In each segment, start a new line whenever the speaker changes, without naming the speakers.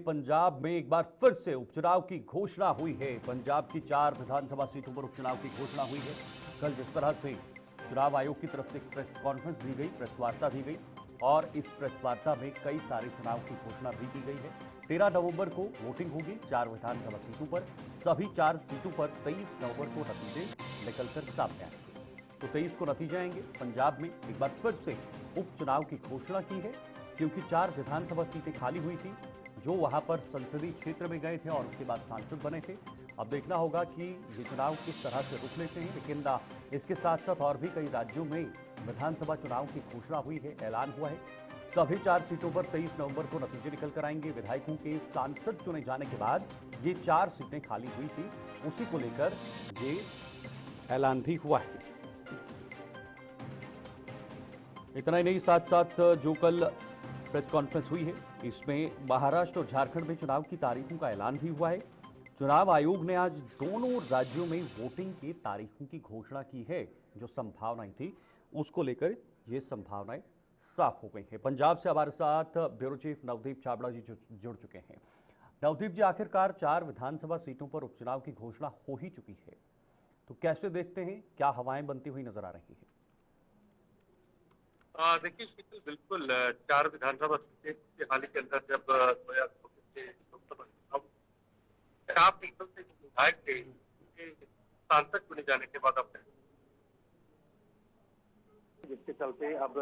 पंजाब में एक बार फिर से उपचुनाव की घोषणा हुई है। पंजाब की 4 विधानसभा सीटों पर उपचुनाव की घोषणा हुई है। कल जिस तरह से चुनाव आयोग की तरफ से प्रेस कॉन्फ्रेंस दी गई, प्रेस वार्ता दी गई और इस प्रेस वार्ता में कई सारे चुनाव की घोषणा भी की गई है। 13 नवंबर को वोटिंग होगी 4 विधानसभा सीटों पर। सभी 4 सीटों पर 23 नवंबर को नतीजे निकलकर सामने आएंगे। तो 23 को नतीजे आएंगे। पंजाब में एक बार फिर से उपचुनाव की घोषणा की है, क्योंकि 4 विधानसभा सीटें खाली हुई थी जो वहां पर संसदीय क्षेत्र में गए थे और उसके बाद सांसद बने थे। अब देखना होगा कि ये चुनाव किस तरह से रुख लेते हैं। लेकिन इसके साथ साथ और भी कई राज्यों में विधानसभा चुनाव की घोषणा हुई है, ऐलान हुआ है। सभी 4 सीटों पर 23 नवंबर को नतीजे निकल कर आएंगे। विधायकों के सांसद चुने जाने के बाद ये 4 सीटें खाली हुई थी, उसी को लेकर ये ऐलान भी हुआ है। इतना ही नहीं, साथ साथ जो कल प्रेस कॉन्फ्रेंस हुई है, इसमें महाराष्ट्र और झारखंड में चुनाव की तारीखों का ऐलान भी हुआ है। चुनाव आयोग ने आज दोनों राज्यों में वोटिंग की तारीखों की घोषणा की है। जो संभावनाएं थी उसको लेकर ये संभावनाएं साफ हो गई हैं। पंजाब से हमारे साथ ब्यूरो चीफ नवदीप छाबड़ा जी जुड़ चुके हैं। नवदीप जी, आखिरकार 4 विधानसभा सीटों पर उपचुनाव की घोषणा हो ही चुकी है, तो कैसे देखते हैं, क्या हवाएं बनती हुई नजर आ रही है?
देखिए शीतल, बिल्कुल 4 विधानसभा सीटें की हाल ही के अंदर जब 2024 से लोकसभा चुनाव 4 सीटों से जो विधायक थे उनके सांसद चुने जाने के बाद अब जिसके चलते अब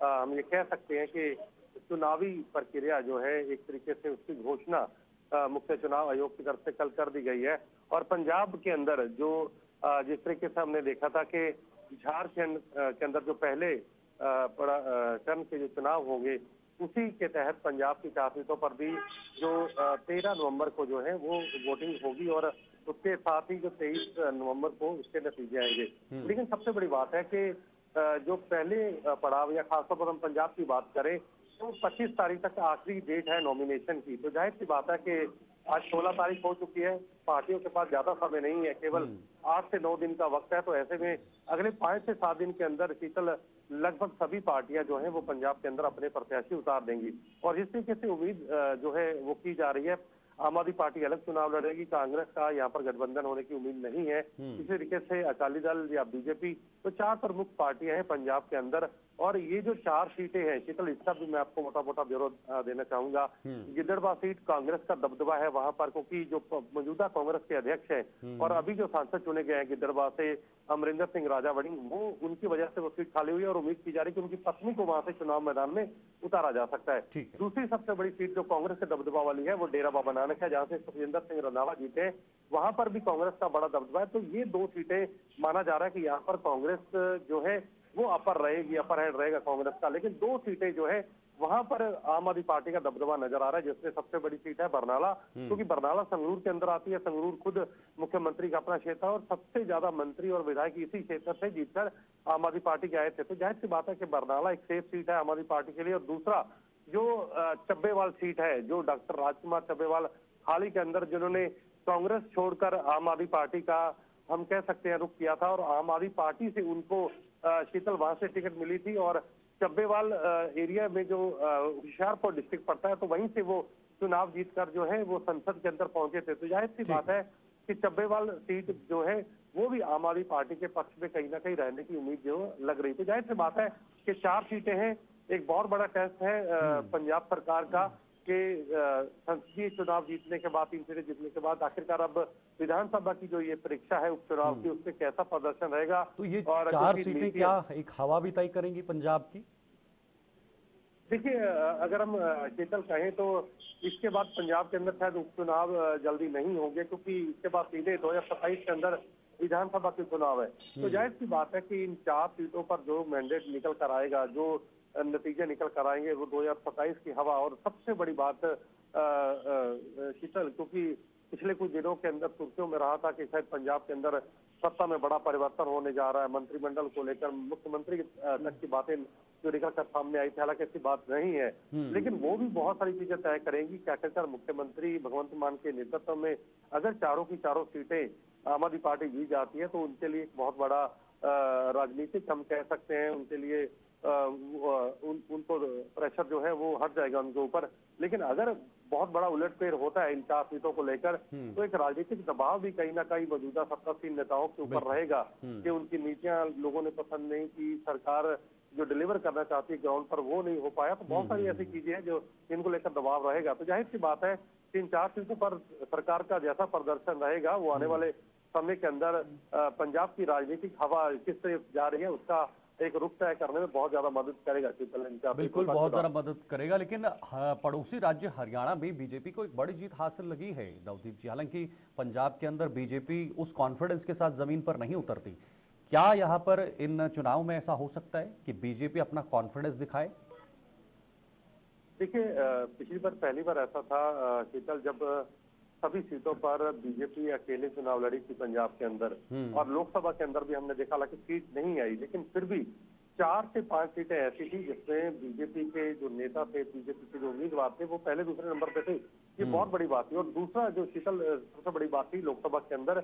हम ये कह सकते हैं कि चुनावी प्रक्रिया जो है एक तरीके से उसकी घोषणा मुख्य चुनाव आयोग की तरफ से कल कर दी गई है। और पंजाब के अंदर जो जिस तरीके से हमने देखा था कि झारखंड के अंदर जो पहले टर्म के जो चुनाव होंगे उसी के तहत पंजाब की 4 सीटों पर भी जो 13 नवंबर को जो है वो वोटिंग होगी और उसके साथ ही जो 23 नवंबर को उसके नतीजे आएंगे। लेकिन सबसे बड़ी बात है कि जो पहले पड़ाव या खासतौर पर हम पंजाब की बात करें तो 25 तारीख तक आखिरी डेट है नॉमिनेशन की। तो जाहिर सी बात है कि आज 16 तारीख हो चुकी है, पार्टियों के पास ज्यादा समय नहीं है, केवल 8 से 9 दिन का वक्त है। तो ऐसे में अगले 5 से 7 दिन के अंदर शीतल लगभग सभी पार्टियां जो हैं वो पंजाब के अंदर अपने प्रत्याशी उतार देंगी। और इस तरीके से उम्मीद जो है वो की जा रही है। आम आदमी पार्टी अलग चुनाव लड़ेगी, कांग्रेस का यहाँ पर गठबंधन होने की उम्मीद नहीं है। इसी तरीके से अकाली दल या बीजेपी, तो 4 प्रमुख पार्टियां हैं पंजाब के अंदर। और ये जो 4 सीटें हैं शीतल, इसका भी मैं आपको मोटा मोटा ब्यौरा देना चाहूंगा। गिद्दड़बाह सीट कांग्रेस का दबदबा है वहां पर, क्योंकि जो मौजूदा कांग्रेस के अध्यक्ष हैं और अभी जो सांसद चुने गए हैं गिद्दड़बाह से अमरिंदर सिंह राजा वड़िंग, वो उनकी वजह से वो सीट खाली हुई है और उम्मीद की जा रही है कि उनकी पत्नी को वहां से चुनाव मैदान में उतारा जा सकता है। दूसरी सबसे बड़ी सीट जो कांग्रेस के दबदबा वाली है वो डेरा बाबा नानक है, जहां से सुखविंदर सिंह रंधावा जीते। वहां पर भी कांग्रेस का बड़ा दबदबा है। तो ये 2 सीटें माना जा रहा है कि यहाँ पर कांग्रेस जो है वो अपर रहेगी, अपर हैंड रहेगा कांग्रेस का। लेकिन 2 सीटें जो है वहां पर आम आदमी पार्टी का दबदबा नजर आ रहा है, जिसमें सबसे बड़ी सीट है बरनाला, क्योंकि बरनाला संगरूर के अंदर आती है। संगरूर खुद मुख्यमंत्री का अपना क्षेत्र है और सबसे ज्यादा मंत्री और विधायक इसी क्षेत्र से जीतकर आम आदमी पार्टी के आए थे। तो जाहिर सी बात है कि बरनाला एक सेफ सीट है आम आदमी पार्टी के लिए। और दूसरा जो चब्बेवाल सीट है, जो डॉक्टर राजकुमार चब्बेवाल हाल ही के अंदर जिन्होंने कांग्रेस छोड़कर आम आदमी पार्टी का हम कह सकते हैं रुख किया था और आम आदमी पार्टी से उनको शीतल वहां से टिकट मिली थी। और चब्बेवाल एरिया में जो होशियारपुर डिस्ट्रिक्ट पड़ता है, तो वहीं से वो चुनाव जीतकर जो है वो संसद के अंदर पहुंचे थे। तो जाहिर सी बात है कि चब्बेवाल सीट जो है वो भी आम आदमी पार्टी के पक्ष में कहीं ना कहीं रहने की उम्मीद जो लग रही। तो जाहिर सी बात है कि 4 सीटें हैं। एक बहुत बड़ा टेस्ट है पंजाब सरकार का कि संसदीय चुनाव जीतने के बाद, 3 सीटें जीतने के बाद आखिरकार अब विधानसभा की जो ये परीक्षा है उपचुनाव की, उससे कैसा प्रदर्शन रहेगा।
तो ये 4 सीटें क्या एक हवा भी तय करेंगी पंजाब की?
देखिए, अगर हम शीतल कहें तो इसके बाद पंजाब के अंदर शायद उपचुनाव जल्दी नहीं होंगे, क्योंकि इसके बाद सीधे 2027 के अंदर विधानसभा के चुनाव है। तो जाहिर सी बात है कि इन 4 सीटों पर जो मैंडेट निकल कर आएगा, जो नतीजे निकल कर आएंगे, वो 2027 की हवा। और सबसे बड़ी बात शीतल, क्योंकि पिछले कुछ दिनों के अंदर सुर्खियों में रहा था कि शायद पंजाब के अंदर सत्ता में बड़ा परिवर्तन होने जा रहा है, मंत्रिमंडल को लेकर मुख्यमंत्री तक की बातें जो निकल कर सामने आई थी। हालांकि ऐसी बात नहीं है, लेकिन वो भी बहुत सारी चीजें तय करेंगी कि आखिरकार मुख्यमंत्री भगवंत मान के नेतृत्व में अगर चारों की चारों सीटें आम आदमी पार्टी जीत जाती है तो उनके लिए एक बहुत बड़ा राजनीतिक हम कह सकते हैं, उनके लिए उनको प्रेशर जो है वो हट जाएगा उनके ऊपर। लेकिन अगर बहुत बड़ा उलटफेर होता है इन 4 सीटों को लेकर, तो एक राजनीतिक दबाव भी कहीं ना कहीं मौजूदा सत्तासीन नेताओं के ऊपर रहेगा कि उनकी नीतियां लोगों ने पसंद नहीं की, सरकार जो डिलीवर करना चाहती है ग्राउंड पर वो नहीं हो पाया। तो बहुत सारी ऐसी चीजें हैं जो इनको लेकर दबाव रहेगा। तो जाहिर सी बात है कि इन 4 सीटों पर सरकार का जैसा प्रदर्शन रहेगा वो आने वाले समय के अंदर पंजाब की राजनीतिक हवा किस तरफ जा रही है उसका एक रुख तय करने में बहुत ज्यादा मदद करेगा।
बिल्कुल बहुत ज्यादा मदद करेगा। लेकिन पड़ोसी राज्य हरियाणा में बीजेपी को एक बड़ी जीत हासिल लगी है नवदीप जी। हालांकि पंजाब के अंदर बीजेपी उस कॉन्फिडेंस के साथ जमीन पर नहीं उतरती। क्या यहाँ पर इन चुनाव में ऐसा हो सकता है कि बीजेपी अपना कॉन्फिडेंस दिखाए?
देखिए, पिछली बार पहली बार ऐसा था शीतल, जब सभी सीटों पर बीजेपी अकेले चुनाव लड़ी थी पंजाब के अंदर, और लोकसभा के अंदर भी हमने देखा, हालांकि सीट नहीं आई, लेकिन फिर भी 4 से 5 सीटें ऐसी थी जिसमें बीजेपी के जो नेता थे, बीजेपी के जो उम्मीदवार थे, वो पहले दूसरे नंबर पे थे। ये बहुत बड़ी बात थी। और दूसरा जो शीतल सबसे बड़ी बात थी लोकसभा के अंदर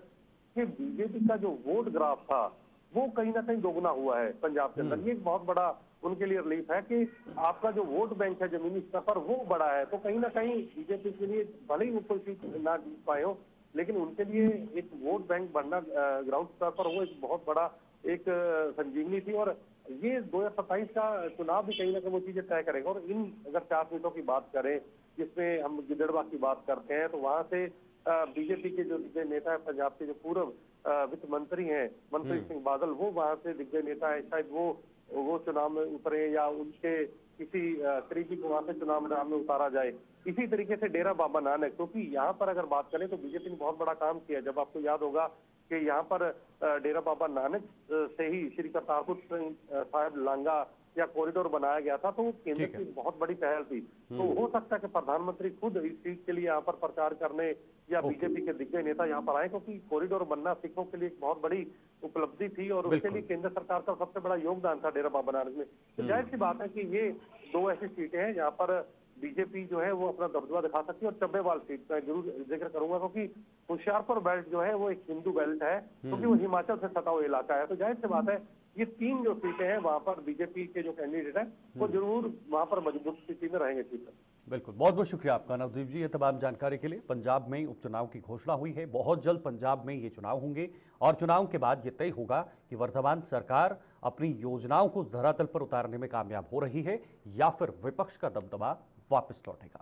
कि बीजेपी का जो वोट ग्राफ था वो कहीं ना कहीं दोगुना हुआ है पंजाब के अंदर। ये एक बहुत बड़ा उनके लिए रिलीफ है कि आपका जो वोट बैंक है जमीनी स्तर पर वो बड़ा है। तो कहीं ना कहीं बीजेपी के लिए भले ही वो कोई सीट ना जीत पाए हो, लेकिन उनके लिए एक वोट बैंक बढ़ना ग्राउंड स्तर पर वो एक बहुत बड़ा एक संजीवनी थी। और ये 2027 का चुनाव भी कहीं ना कहीं वो चीजें तय करेगा। और इन अगर 4 सीटों की बात करें जिसमें हम गिदड़वा की बात करते हैं, तो वहां से बीजेपी के जो दिग्गज नेता है पंजाब के जो पूर्व वित्त मंत्री हैं मनप्रीत सिंह बादल, वो वहां से दिग्गज नेता है, शायद वो चुनाव में उतरे या उनके किसी करीबी को वहां से चुनाव मैदान में उतारा जाए। इसी तरीके से डेरा बाबा नानक, क्योंकि यहाँ पर अगर बात करें तो बीजेपी ने बहुत बड़ा काम किया। जब आपको याद होगा कि यहाँ पर डेरा बाबा नानक से ही श्री करतारपुर साहिब लांगा या कॉरिडोर बनाया गया था, तो वो केंद्र की बहुत बड़ी पहल थी। तो हो सकता है कि प्रधानमंत्री खुद इस सीट के लिए यहाँ पर प्रचार करने या बीजेपी के दिग्गज नेता यहाँ पर आए, क्योंकि कॉरिडोर बनना सिखों के लिए एक बहुत बड़ी उपलब्धि थी और उसके लिए केंद्र सरकार का सबसे बड़ा योगदान था डेरा बाबा नानक में। तो जाहिर सी बात है कि ये 2 ऐसी सीटें हैं जहाँ पर बीजेपी जो है वो अपना दबदबा दिखा सकती है। और चब्बेवाल सीट का जरूर जिक्र करूंगा, क्योंकि होशियारपुर बेल्ट जो है वो एक हिंदू बेल्ट है, क्योंकि वो हिमाचल से सटा हुआ इलाका है। तो जाहिर सी बात है ये 3 जो सीटें हैं वहां पर बीजेपी के जो कैंडिडेट हैं वो जरूर वहां पर मजबूत स्थिति में रहेंगे।
बिल्कुल, बहुत बहुत शुक्रिया आपका नवदीप जी, ये तमाम जानकारी के लिए। पंजाब में उपचुनाव की घोषणा हुई है, बहुत जल्द पंजाब में ये चुनाव होंगे और चुनाव के बाद ये तय होगा कि वर्तमान सरकार अपनी योजनाओं को धरातल पर उतारने में कामयाब हो रही है या फिर विपक्ष का दबदबा वापस लौटेगा।